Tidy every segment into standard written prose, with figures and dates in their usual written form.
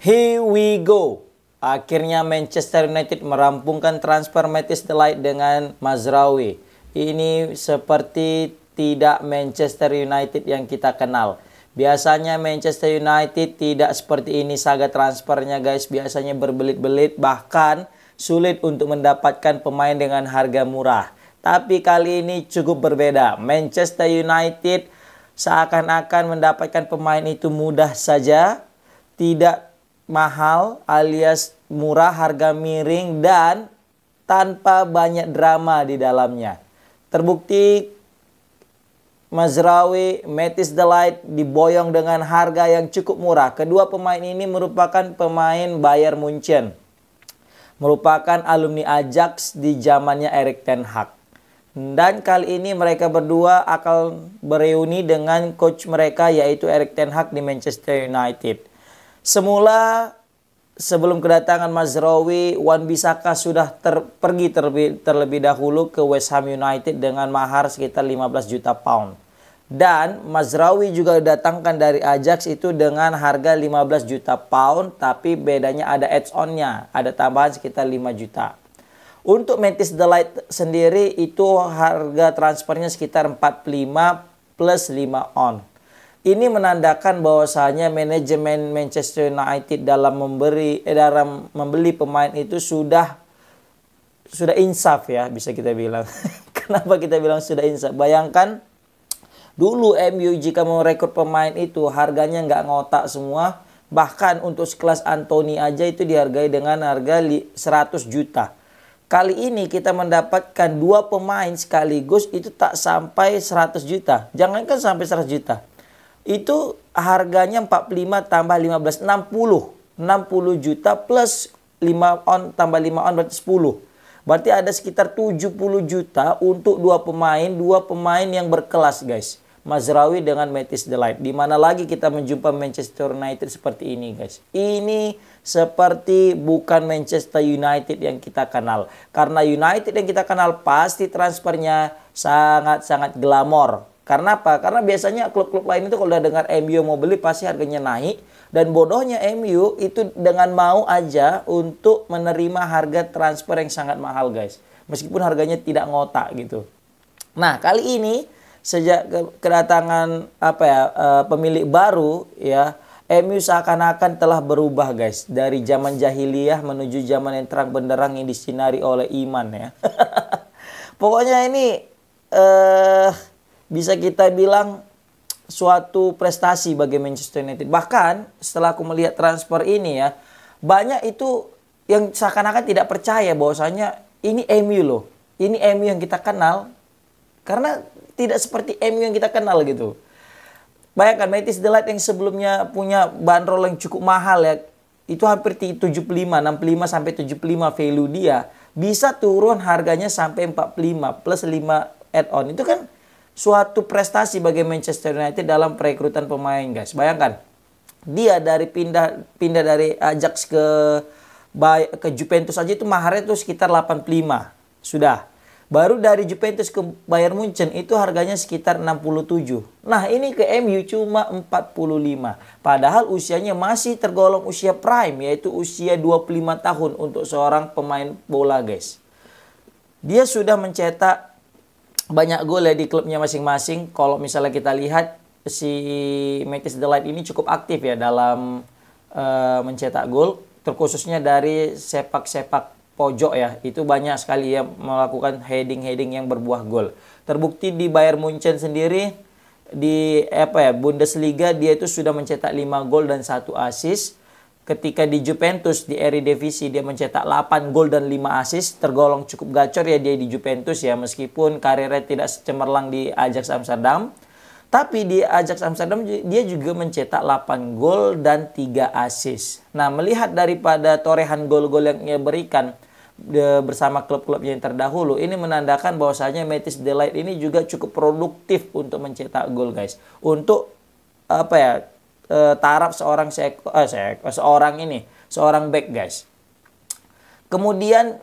Here we go. Akhirnya Manchester United merampungkan transfer Matthijs de Ligt dengan Mazraoui. Ini seperti tidak Manchester United yang kita kenal. Biasanya Manchester United tidak seperti ini saga transfernya guys. Biasanya berbelit-belit, bahkan sulit untuk mendapatkan pemain dengan harga murah. Tapi kali ini cukup berbeda. Manchester United seakan-akan mendapatkan pemain itu mudah saja, tidak mahal alias murah, harga miring, dan tanpa banyak drama di dalamnya. Terbukti Mazraoui, Matthijs de Ligt diboyong dengan harga yang cukup murah. Kedua pemain ini merupakan pemain Bayern Munchen, merupakan alumni Ajax di zamannya Erik ten Hag. Dan kali ini mereka berdua akan bereuni dengan coach mereka yaitu Erik ten Hag di Manchester United. Semula sebelum kedatangan Mazraoui, Wan-Bissaka sudah pergi terlebih dahulu ke West Ham United dengan mahar sekitar 15 juta pound. Dan Mazraoui juga didatangkan dari Ajax itu dengan harga 15 juta pound, tapi bedanya ada add-on-nya, ada tambahan sekitar 5 juta. Untuk Matthijs de Ligt sendiri itu harga transfernya sekitar 45 plus 5 on. Ini menandakan bahwasanya manajemen Manchester United dalam membeli pemain itu sudah insaf ya, bisa kita bilang. Kenapa kita bilang sudah insaf? Bayangkan dulu MU jika mau rekrut pemain itu harganya nggak ngotak semua. Bahkan untuk sekelas Anthony aja itu dihargai dengan harga 100 juta. Kali ini kita mendapatkan dua pemain sekaligus itu tak sampai 100 juta. Jangankan sampai 100 juta. Itu harganya 45 tambah 15, 60 juta plus 5 on tambah 5 on berarti 10. Berarti ada sekitar 70 juta untuk dua pemain yang berkelas guys. Mazraoui dengan Matthijs de Ligt. Di mana lagi kita menjumpa Manchester United seperti ini guys. Ini seperti bukan Manchester United yang kita kenal. Karena United yang kita kenal pasti transfernya sangat-sangat glamor. Karena apa? Karena biasanya klub-klub lain itu kalau udah dengar MU mau beli pasti harganya naik. Dan bodohnya MU itu dengan mau aja untuk menerima harga transfer yang sangat mahal guys. Meskipun harganya tidak ngotak gitu. Nah kali ini sejak kedatangan pemilik baru ya, MU seakan-akan telah berubah guys. Dari zaman jahiliyah menuju zaman yang terang benderang yang disinari oleh iman ya. Pokoknya ini bisa kita bilang suatu prestasi bagi Manchester United. Bahkan setelah aku melihat transfer ini ya, banyak itu yang seakan-akan tidak percaya bahwasanya ini MU loh. Ini MU yang kita kenal. Karena tidak seperti MU yang kita kenal gitu. Bayangkan Matthijs de Ligt yang sebelumnya punya bandrol yang cukup mahal ya. Itu hampir 65 sampai 75 value dia. Bisa turun harganya sampai 45 plus 5 add-on. Itu kan suatu prestasi bagi Manchester United dalam perekrutan pemain guys. Bayangkan dia dari pindah dari Ajax ke Juventus aja itu maharnya itu sekitar 85 sudah. Baru dari Juventus ke Bayern Munchen itu harganya sekitar 67. Nah ini ke MU cuma 45. Padahal usianya masih tergolong usia prime, yaitu usia 25 tahun untuk seorang pemain bola guys. Dia sudah mencetak banyak gol ya di klubnya masing-masing. Kalau misalnya kita lihat si Matthijs de Ligt ini cukup aktif ya dalam mencetak gol, terkhususnya dari sepak-sepak pojok ya. Itu banyak sekali ya melakukan heading-heading yang berbuah gol. Terbukti di Bayern Munchen sendiri di Bundesliga dia itu sudah mencetak 5 gol dan 1 assist. Ketika di Juventus di Eredivisie dia mencetak 8 gol dan 5 assist, tergolong cukup gacor ya dia di Juventus ya, meskipun karirnya tidak secemerlang di Ajax Amsterdam. Tapi di Ajax Amsterdam dia juga mencetak 8 gol dan 3 assist. Nah, melihat daripada torehan gol-gol yang ia berikan bersama klub-klubnya yang terdahulu, ini menandakan bahwasanya Matthijs de Ligt ini juga cukup produktif untuk mencetak gol guys. Untuk taraf seorang back guys. Kemudian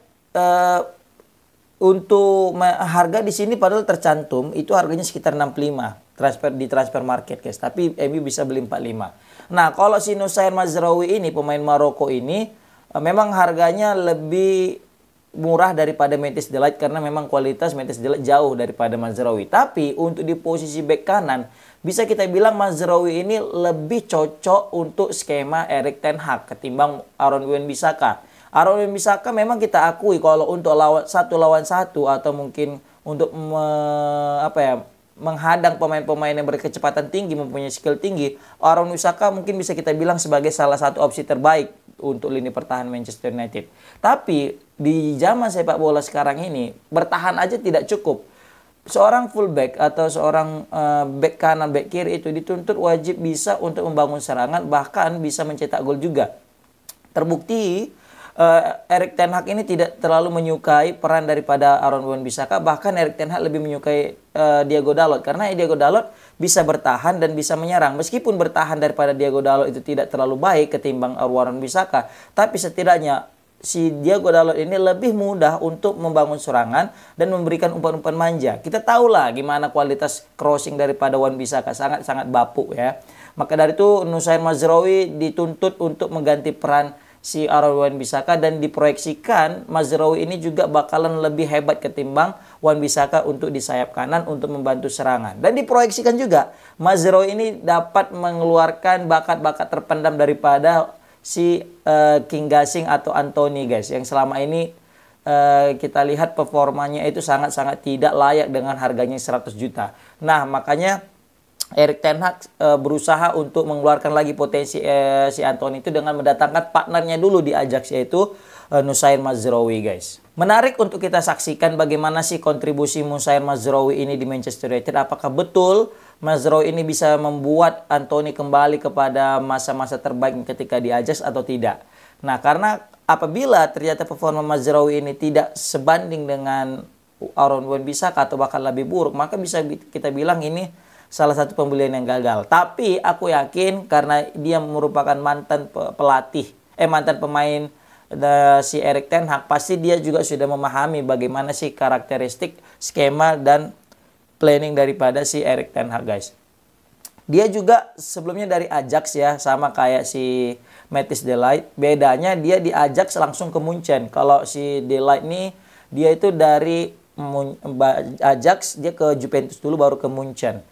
untuk harga di sini padahal tercantum itu harganya sekitar 65. transfer market guys. Tapi MU bisa beli 45. Nah, kalau si Nusair Mazraoui ini pemain Maroko ini memang harganya lebih murah daripada Matthijs de Ligt karena memang kualitas Matthijs de Ligt jauh daripada Mazraoui. Tapi untuk di posisi bek kanan bisa kita bilang Mazraoui ini lebih cocok untuk skema Erik ten Hag ketimbang Aaron Wan-Bissaka. Aaron Wan-Bissaka memang kita akui kalau untuk satu lawan satu atau mungkin untuk menghadang pemain-pemain yang berkecepatan tinggi, mempunyai skill tinggi, Aaron Wan-Bissaka mungkin bisa kita bilang sebagai salah satu opsi terbaik untuk lini pertahanan Manchester United. Tapi di zaman sepak bola sekarang ini bertahan aja tidak cukup. Seorang fullback atau seorang back kanan, back kiri itu dituntut wajib bisa untuk membangun serangan, bahkan bisa mencetak gol juga. Terbukti Erik ten Hag ini tidak terlalu menyukai peran daripada Aaron Wan-Bissaka, bahkan Erik ten Hag lebih menyukai Diogo Dalot karena Diogo Dalot bisa bertahan dan bisa menyerang. Meskipun bertahan daripada Diogo Dalot itu tidak terlalu baik ketimbang Aaron Wan-Bissaka, tapi setidaknya si Diogo Dalot ini lebih mudah untuk membangun serangan dan memberikan umpan-umpan manja. Kita tahulah gimana kualitas crossing daripada Wan-Bissaka, sangat-sangat bapuk ya. Maka dari itu Nusair Mazraoui dituntut untuk mengganti peran si Aaron Wan-Bissaka dan diproyeksikan Mazraoui ini juga bakalan lebih hebat ketimbang Wan-Bissaka untuk di sayap kanan untuk membantu serangan. Dan diproyeksikan juga Mazraoui ini dapat mengeluarkan bakat-bakat terpendam daripada si King Gasing atau Anthony guys, yang selama ini kita lihat performanya itu sangat-sangat tidak layak dengan harganya 100 juta. Nah, makanya Erik ten Hag berusaha untuk mengeluarkan lagi potensi si Anthony itu dengan mendatangkan partnernya dulu di Ajax, yaitu Nusair Mazraoui guys. Menarik untuk kita saksikan bagaimana sih kontribusi Nusair Mazraoui ini di Manchester United. Apakah betul Mazraoui ini bisa membuat Anthony kembali kepada masa-masa terbaik ketika di Ajax atau tidak? Nah, karena apabila ternyata performa Mazraoui ini tidak sebanding dengan Aaron Wan-Bissaka atau bahkan lebih buruk, maka bisa kita bilang ini salah satu pembelian yang gagal. Tapi aku yakin karena dia merupakan mantan pemain si Erik ten Hag, pasti dia juga sudah memahami bagaimana sih karakteristik, skema dan planning daripada si Erik ten Hag guys. Dia juga sebelumnya dari Ajax ya, sama kayak si Matthijs de Ligt. Bedanya dia di Ajax langsung ke Munchen. Kalau si de Ligt ini dia itu dari Ajax dia ke Juventus dulu baru ke Munchen.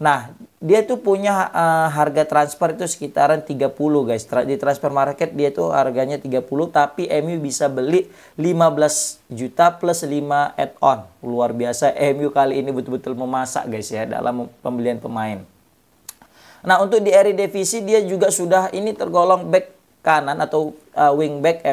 Nah, dia tuh punya harga transfer itu sekitaran 30 guys. Di transfer market dia tuh harganya 30, tapi MU bisa beli 15 juta plus 5 add-on. Luar biasa, MU kali ini betul-betul memasak guys ya dalam pembelian pemain. Nah, untuk di Eredivisie dia juga sudah ini tergolong back kanan atau wingback,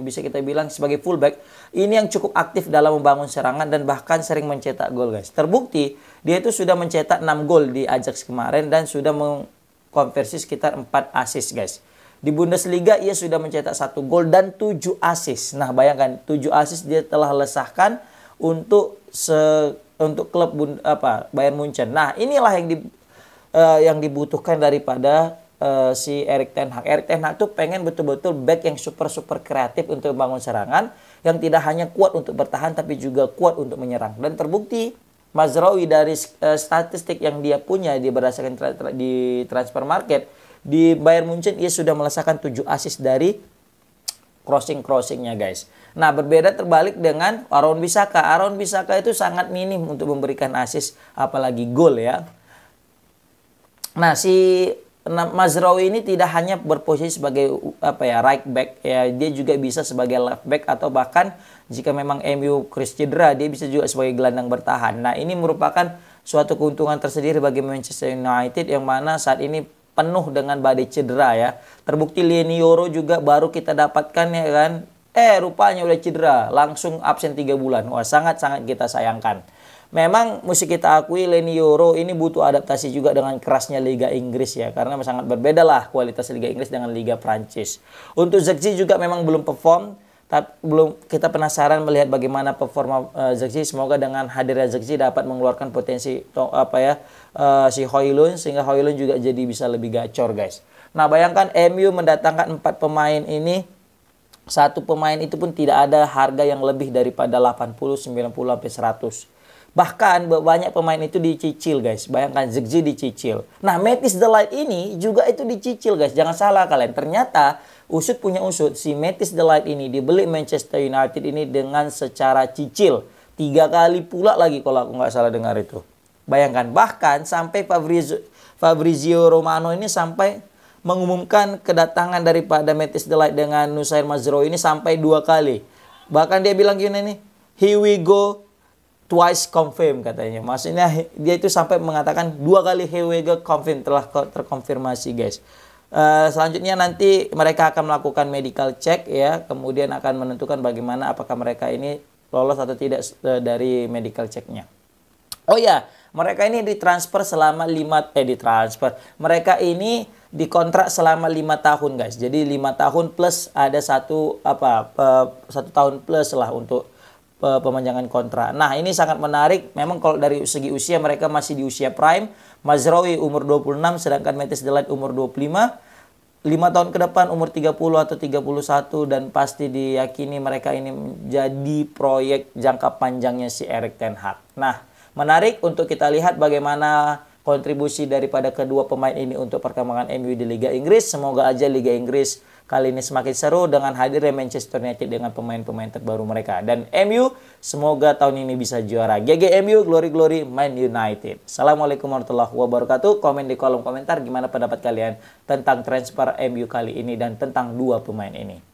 bisa kita bilang sebagai fullback. Ini yang cukup aktif dalam membangun serangan dan bahkan sering mencetak gol guys. Terbukti dia itu sudah mencetak 6 gol di Ajax kemarin dan sudah mengkonversi sekitar 4 assist guys. Di Bundesliga ia sudah mencetak 1 gol dan 7 assist. Nah, bayangkan 7 assist dia telah lesahkan untuk klub Bayern Munchen. Nah, inilah yang dibutuhkan daripada si Erik ten Hag. Erik ten Hag tuh pengen betul-betul back yang super kreatif untuk membangun serangan, yang tidak hanya kuat untuk bertahan tapi juga kuat untuk menyerang. Dan terbukti Mazraoui dari statistik yang dia punya berdasarkan di transfer market di Bayern Munchen, ia sudah melesahkan 7 assist dari crossingnya guys. Nah, berbeda terbalik dengan Aaron Wan-Bissaka. Aaron Wan-Bissaka itu sangat minim untuk memberikan assist apalagi gol ya. Nah, si Mazraoui ini tidak hanya berposisi sebagai right back ya, dia juga bisa sebagai left back atau bahkan jika memang MU cedera dia bisa juga sebagai gelandang bertahan. Nah, ini merupakan suatu keuntungan tersendiri bagi Manchester United yang mana saat ini penuh dengan badai cedera ya. Terbukti Leny Yoro juga baru kita dapatkan ya kan. Rupanya udah cedera, langsung absen 3 bulan. Wah, sangat-sangat kita sayangkan. Memang mesti kita akui Leny Yoro ini butuh adaptasi juga dengan kerasnya Liga Inggris ya. Karena sangat berbeda lah kualitas Liga Inggris dengan Liga Prancis. Untuk Zirkzee juga memang belum perform. Tapi kita penasaran melihat bagaimana performa Zirkzee. Semoga dengan hadirnya Zirkzee dapat mengeluarkan potensi si Højlund. Sehingga Højlund juga jadi bisa lebih gacor guys. Nah, bayangkan MU mendatangkan 4 pemain ini. Satu pemain itu pun tidak ada harga yang lebih daripada 80, 90, sampai 100. Bahkan banyak pemain itu dicicil guys. Bayangkan Zirkzee dicicil. Nah, Matthijs de Ligt ini juga itu dicicil guys. Jangan salah kalian. Ternyata usut punya usut. Si Matthijs de Ligt ini dibeli Manchester United ini dengan secara cicil. 3 kali pula lagi kalau aku nggak salah dengar itu. Bayangkan. Bahkan sampai Fabrizio Romano ini sampai mengumumkan kedatangan daripada Matthijs de Ligt dengan Noussair Mazraoui ini sampai 2 kali. Bahkan dia bilang gini nih. Here we go. Twice confirm katanya. Maksudnya dia itu sampai mengatakan 2 kali Hewege confirm, telah terkonfirmasi guys. Selanjutnya nanti mereka akan melakukan medical check ya. Kemudian akan menentukan bagaimana apakah mereka ini lolos atau tidak dari medical checknya. Oh ya, mereka ini ditransfer selama mereka ini dikontrak selama 5 tahun guys. Jadi 5 tahun plus ada 1 tahun plus lah untuk pemanjangan kontrak. Nah, ini sangat menarik. Memang kalau dari segi usia mereka masih di usia prime. Mazraoui umur 26 sedangkan Matthijs de Ligt umur 25. 5 tahun ke depan umur 30 atau 31 dan pasti diyakini mereka ini menjadi proyek jangka panjangnya si Erik ten Hag. Nah, menarik untuk kita lihat bagaimana kontribusi daripada kedua pemain ini untuk perkembangan MU di Liga Inggris. Semoga aja Liga Inggris kali ini semakin seru dengan hadirnya Manchester United dengan pemain-pemain terbaru mereka. Dan MU semoga tahun ini bisa juara. GG MU, glory glory Man United. Assalamualaikum warahmatullahi wabarakatuh. Komen di kolom komentar gimana pendapat kalian tentang transfer MU kali ini dan tentang 2 pemain ini.